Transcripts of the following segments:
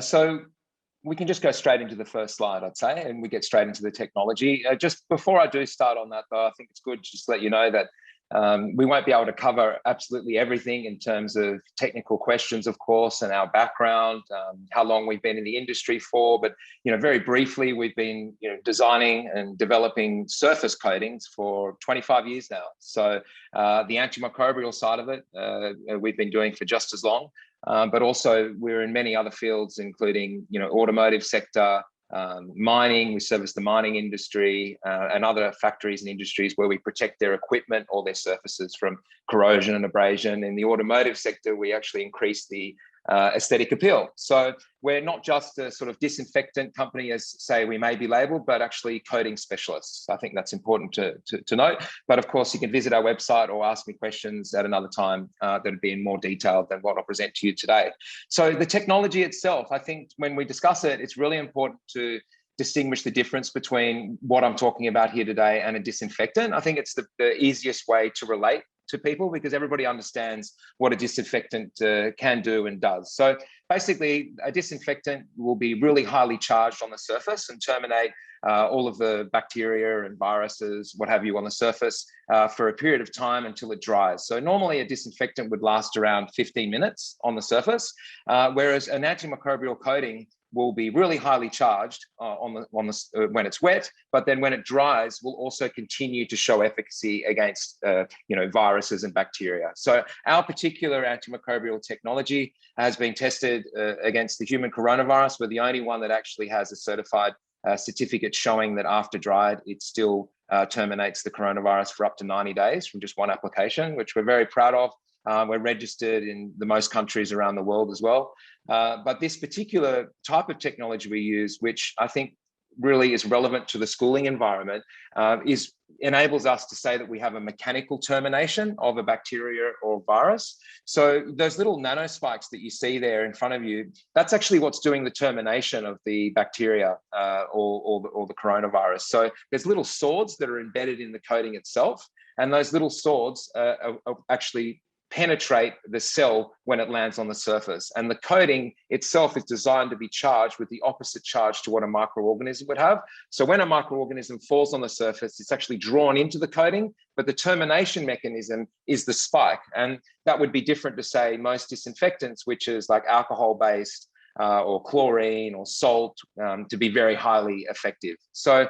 So we can just go straight into the first slide, I'd say, and we get straight into the technology. Just before I do start on that, though, I think it's good just to let you know that we won't be able to cover absolutely everything in terms of technical questions, of course, and our background, how long we've been in the industry for. But very briefly, we've been designing and developing surface coatings for 25 years now. So the antimicrobial side of it, we've been doing for just as long. But also we're in many other fields, including automotive sector, mining. We service the mining industry and other factories and industries where we protect their equipment or their surfaces from corrosion and abrasion. In the automotive sector, we actually increase the aesthetic appeal. So we're not just a sort of disinfectant company, as say we may be labeled, but actually coating specialists. I think that's important to note. But of course, you can visit our website or ask me questions at another time that would be in more detail than what I'll present to you today. So the technology itself, I think when we discuss it, it's really important to distinguish the difference between what I'm talking about here today and a disinfectant. I think it's the easiest way to relate to people because everybody understands what a disinfectant can do and does. So basically, a disinfectant will be really highly charged on the surface and terminate all of the bacteria and viruses, what have you, on the surface for a period of time until it dries. So normally a disinfectant would last around 15 minutes on the surface, whereas an antimicrobial coating will be really highly charged when it's wet, but then when it dries, will also continue to show efficacy against viruses and bacteria. So our particular antimicrobial technology has been tested against the human coronavirus. We're the only one that actually has a certified certificate showing that after dried, it still terminates the coronavirus for up to 90 days from just one application, which we're very proud of. We're registered in the most countries around the world as well. But this particular type of technology we use, which I think really is relevant to the schooling environment, enables us to say that we have a mechanical termination of a bacteria or virus. So those little nanospikes that you see there in front of you, that's actually what's doing the termination of the bacteria or the coronavirus. So there's little swords that are embedded in the coating itself, and those little swords are actually penetrate the cell when it lands on the surface. And the coating itself is designed to be charged with the opposite charge to what a microorganism would have. So when a microorganism falls on the surface, it's actually drawn into the coating, but the termination mechanism is the spike. And that would be different to, say, most disinfectants, which is like alcohol-based or chlorine or salt, to be very highly effective. So,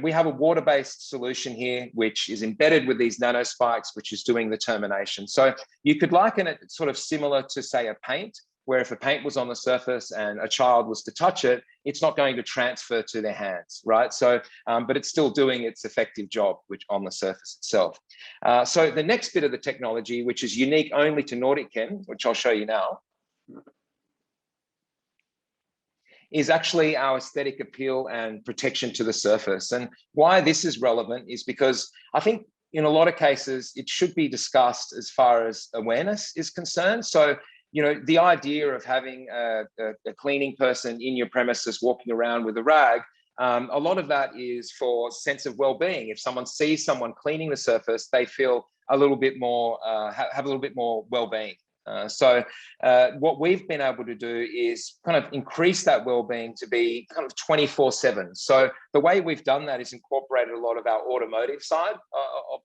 we have a water-based solution here, which is embedded with these nanospikes, which is doing the termination. So you could liken it sort of similar to, say, a paint, where if a paint was on the surface and a child was to touch it, it's not going to transfer to their hands, right? So, but it's still doing its effective job, which on the surface itself. So the next bit of the technology, which is unique only to Nordic Chem, which I'll show you now, is actually our aesthetic appeal and protection to the surface. And why this is relevant is because I think in a lot of cases, it should be discussed as far as awareness is concerned. So, the idea of having a cleaning person in your premises walking around with a rag, a lot of that is for sense of well-being. If someone sees someone cleaning the surface, they feel a little bit more, have a little bit more well-being. So what we've been able to do is kind of increase that well-being to be kind of 24/7. So the way we've done that is incorporated a lot of our automotive side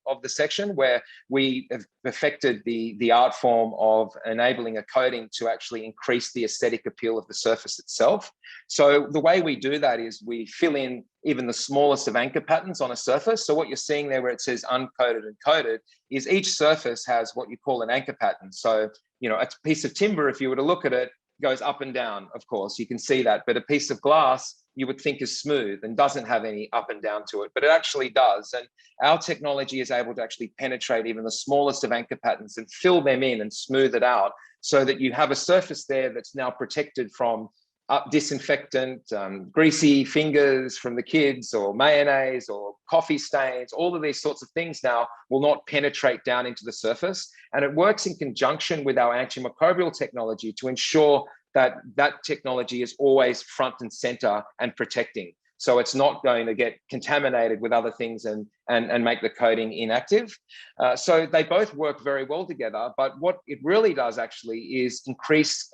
of the section, where we have perfected the art form of enabling a coating to actually increase the aesthetic appeal of the surface itself. So the way we do that is we fill in even the smallest of anchor patterns on a surface. So what you're seeing there where it says uncoated and coated is each surface has what you call an anchor pattern. So, a piece of timber, if you were to look at it, goes up and down, of course, you can see that. But a piece of glass you would think is smooth and doesn't have any up and down to it, but it actually does. And our technology is able to actually penetrate even the smallest of anchor patterns and fill them in and smooth it out so that you have a surface there that's now protected from disinfectant, greasy fingers from the kids, or mayonnaise or coffee stains. All of these sorts of things now will not penetrate down into the surface. And it works in conjunction with our antimicrobial technology to ensure that that technology is always front and center and protecting. so it's not going to get contaminated with other things and make the coating inactive. So they both work very well together, but what it really does actually is increase,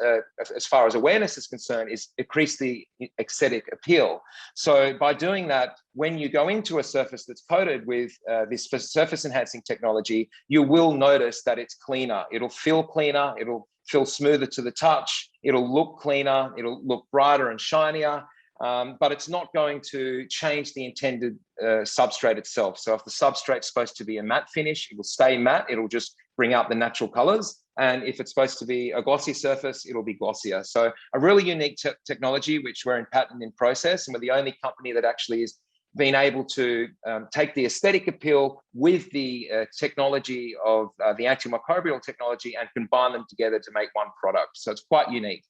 as far as awareness is concerned, is increase the aesthetic appeal. So by doing that, when you go into a surface that's coated with this surface enhancing technology, you will notice that it's cleaner. It'll feel cleaner, it'll feel smoother to the touch, it'll look cleaner, it'll look brighter and shinier, but it's not going to change the intended substrate itself. So if the substrate's supposed to be a matte finish, it will stay matte, it'll just bring out the natural colors. And if it's supposed to be a glossy surface, it'll be glossier. So a really unique technology, which we're in patent in process, and we're the only company that actually is been able to take the aesthetic appeal with the technology of the antimicrobial technology and combine them together to make one product. So it's quite unique.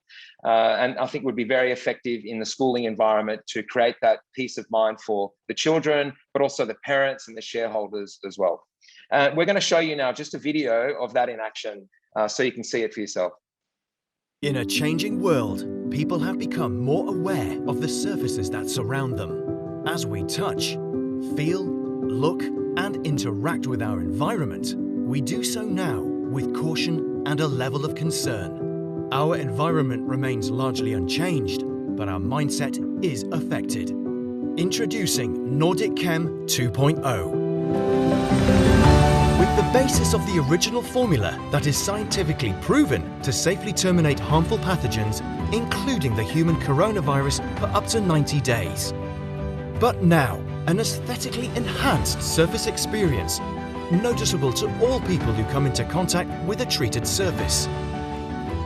And I think would be very effective in the schooling environment to create that peace of mind for the children, but also the parents and the shareholders as well. We're going to show you now just a video of that in action so you can see it for yourself. In a changing world, people have become more aware of the surfaces that surround them. As we touch, feel, look, and interact with our environment, we do so now with caution and a level of concern. Our environment remains largely unchanged, but our mindset is affected. Introducing Nordic Chem 2.0. With the basis of the original formula that is scientifically proven to safely terminate harmful pathogens, including the human coronavirus, for up to 90 days. But now, an aesthetically enhanced surface experience, noticeable to all people who come into contact with a treated surface.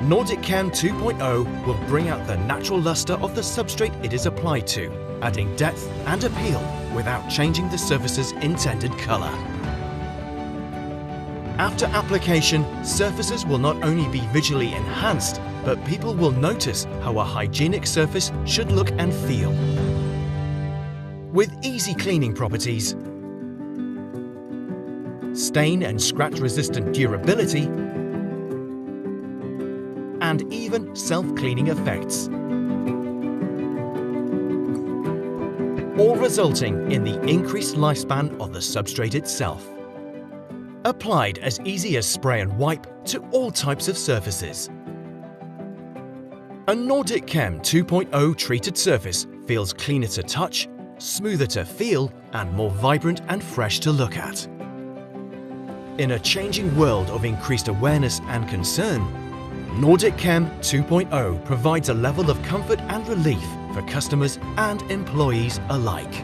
Nordic Chem 2.0 will bring out the natural luster of the substrate it is applied to, adding depth and appeal without changing the surface's intended color. After application, surfaces will not only be visually enhanced, but people will notice how a hygienic surface should look and feel. With easy cleaning properties, stain and scratch resistant durability, and even self-cleaning effects. All resulting in the increased lifespan of the substrate itself. Applied as easy as spray and wipe to all types of surfaces. A Nordic Chem 2.0 treated surface feels cleaner to touch, smoother to feel, and more vibrant and fresh to look at. In a changing world of increased awareness and concern, Nordic Chem 2.0 provides a level of comfort and relief for customers and employees alike.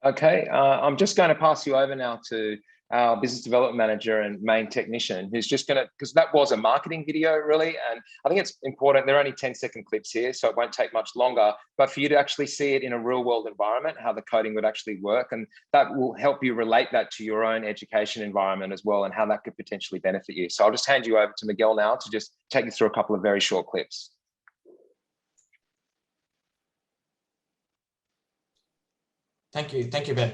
Okay, I'm just going to pass you over now to our business development manager and main technician, who's just going to, because that was a marketing video really, and I think it's important, they're only 10-second clips here, so it won't take much longer, but for you to actually see it in a real world environment, how the coding would actually work, and that will help you relate that to your own education environment as well, and how that could potentially benefit you. So I'll just hand you over to Miguel now to just take you through a couple of very short clips. Thank you, Ben.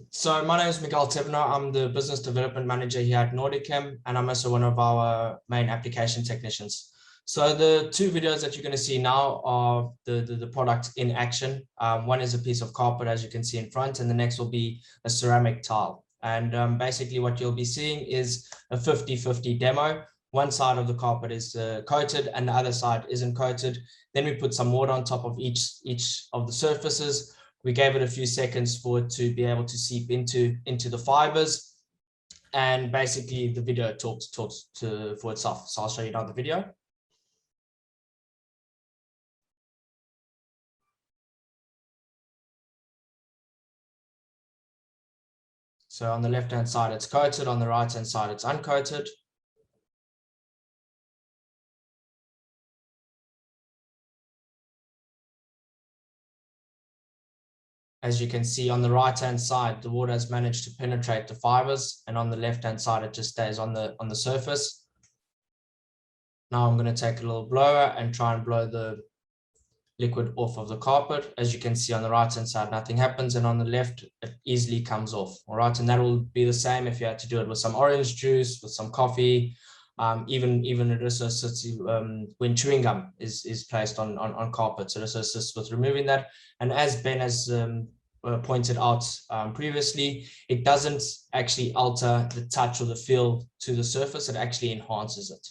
So my name is Miguel Tebner. I'm the business development manager here at Nordic Chem, and I'm also one of our main application technicians. So the two videos that you're going to see now are the product in action. One is a piece of carpet, as you can see in front, and the next will be a ceramic tile. And basically what you'll be seeing is a 50-50 demo. One side of the carpet is coated and the other side isn't coated. Then we put some water on top of each of the surfaces. We gave it a few seconds for it to be able to seep into the fibers, and basically the video talks for itself. So I'll show you now the video. So on the left-hand side, it's coated. On the right-hand side, it's uncoated. As you can see on the right-hand side, the water has managed to penetrate the fibers, and on the left-hand side, it just stays on the surface. Now I'm going to take a little blower and try and blow the liquid off of the carpet. As you can see on the right hand side, nothing happens, and on the left, it easily comes off. All right, and that will be the same if you had to do it with some orange juice, with some coffee, even it also assists you when chewing gum is placed on carpet. So this assists with removing that. And as Ben has pointed out previously, it doesn't actually alter the touch or the feel to the surface. It actually enhances it.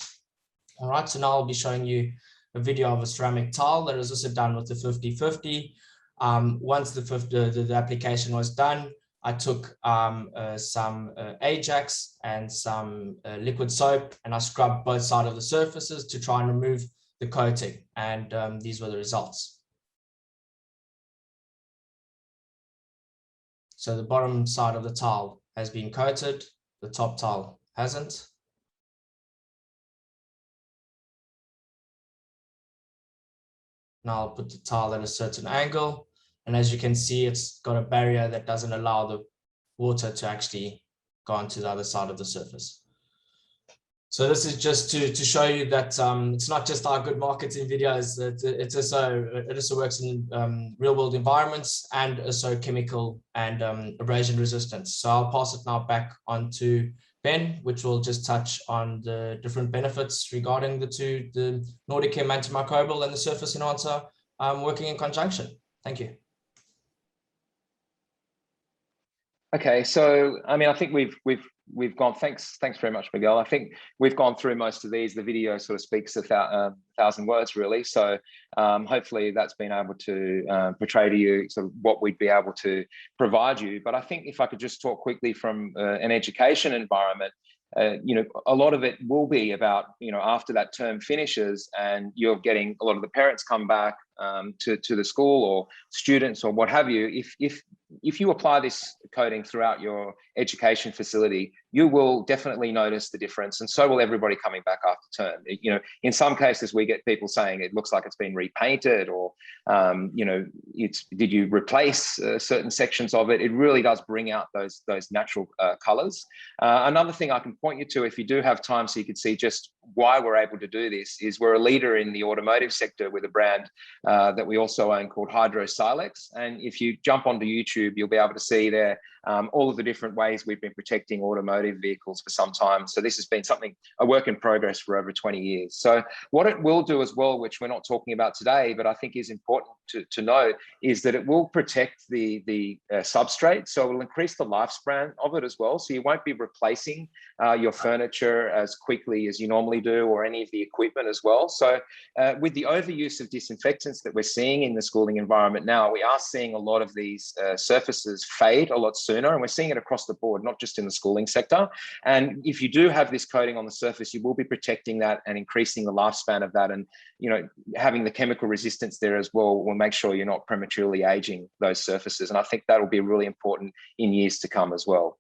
All right, so now I'll be showing you a video of a ceramic tile that is also done with the 50/50. Once the application was done, I took some Ajax and some liquid soap, and I scrubbed both sides of the surfaces to try and remove the coating, and these were the results. So the bottom side of the tile has been coated, the top tile hasn't. Now I'll put the tile at a certain angle, and as you can see, it's got a barrier that doesn't allow the water to actually go onto the other side of the surface. So this is just to show you that it's not just our good marketing videos, it also works in real world environments, and also chemical and abrasion resistance. So I'll pass it now back on to Ben, which will just touch on the different benefits regarding the Nordic Chem antimicrobial and the surface enhancer working in conjunction. Thank you. Okay, so I mean, I think we've gone. Thanks very much, Miguel. I think we've gone through most of these. The video sort of speaks a thousand words, really. So hopefully that's been able to portray to you sort of what we'd be able to provide you. But I think if I could just talk quickly from an education environment, you know, a lot of it will be about, you know, after that term finishes and you're getting a lot of the parents come back to the school or students or what have you. If you apply this coating throughout your education facility, you will definitely notice the difference, and so will everybody coming back after term. You know, in some cases we get people saying it looks like it's been repainted, or you know, did you replace certain sections of it? It really does bring out those natural colors. Another thing I can point you to, if you do have time, so you can see just why we're able to do this, is we're a leader in the automotive sector with a brand that we also own called Hydro Silex. And if you jump onto YouTube, you'll be able to see there all of the different ways we've been protecting automotive vehicles for some time. So this has been a work in progress for over 20 years. So what it will do as well, which we're not talking about today, but I think is important to note, is that it will protect the substrate. So it will increase the lifespan of it as well. So you won't be replacing your furniture as quickly as you normally do, or any of the equipment as well. So with the overuse of disinfectants that we're seeing in the schooling environment now, we are seeing a lot of these surfaces fade a lot sooner, and we're seeing it across the board, not just in the schooling sector. And if you do have this coating on the surface, you will be protecting that and increasing the lifespan of that, and, you know, having the chemical resistance there as well will make sure you're not prematurely aging those surfaces. And I think that'll be really important in years to come as well.